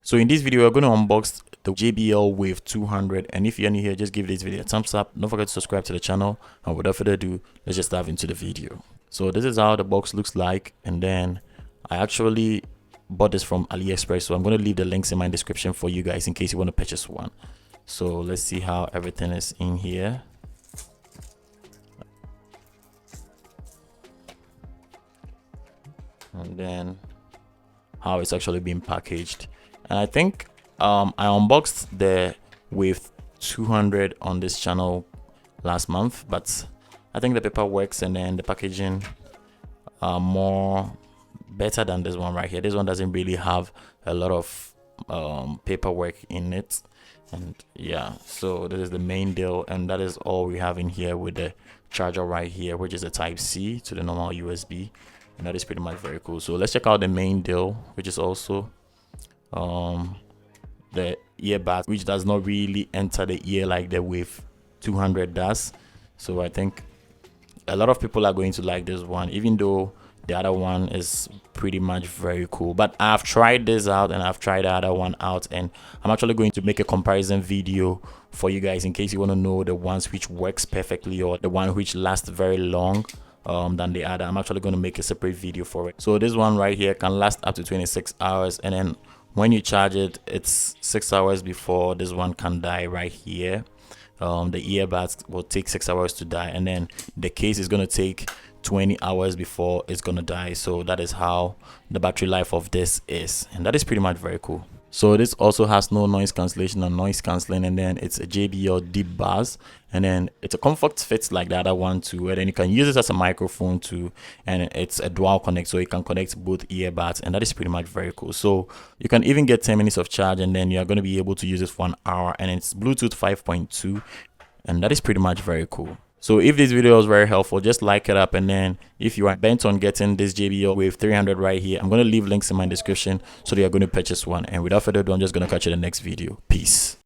So in this video, we're going to unbox the JBL Wave 200, and if you're new here, just give this video a thumbs up. Don't forget to subscribe to the channel, and without further ado, let's just dive into the video. So this is how the box looks like, and then I actually bought this from AliExpress, so I'm going to leave the links in my description for you guys in case you want to purchase one. So let's see how everything is in here. And then how it's actually being packaged. And I think I unboxed the Wave 200 on this channel last month, but I think the paper works and then the packaging are more better than this one right here. This one doesn't really have a lot of paperwork in it, and yeah, so this is the main deal, and that is all we have in here with the charger right here, which is a type C to the normal USB, and that is pretty much very cool. So let's check out the main deal, which is also the earbuds, which does not really enter the ear like the Wave 200 does. So I think a lot of people are going to like this one, even though the other one is pretty much very cool. But I've tried this out and I've tried the other one out, and I'm actually going to make a comparison video for you guys in case you want to know the ones which works perfectly or the one which lasts very long than the other. I'm actually going to make a separate video for it. So this one right here can last up to 26 hours, and then when you charge it, it's 6 hours before this one can die right here. The earbuds will take 6 hours to die, and then the case is going to take 20 hours before it's gonna die. So that is how the battery life of this is, and that is pretty much very cool. So this also has no noise cancellation or noise cancelling, and then it's a JBL deep bass, and then it's a comfort fit like the other one too, and then you can use it as a microphone too, and it's a dual connect, so you can connect both earbuds, and that is pretty much very cool. So you can even get 10 minutes of charge, and then you're going to be able to use it for an hour, and it's Bluetooth 5.2, and that is pretty much very cool. So if this video was very helpful, just like it up, and then if you are bent on getting this JBL Wave 300 right here, I'm going to leave links in my description so that you're going to purchase one. And without further ado, I'm just going to catch you in the next video. Peace.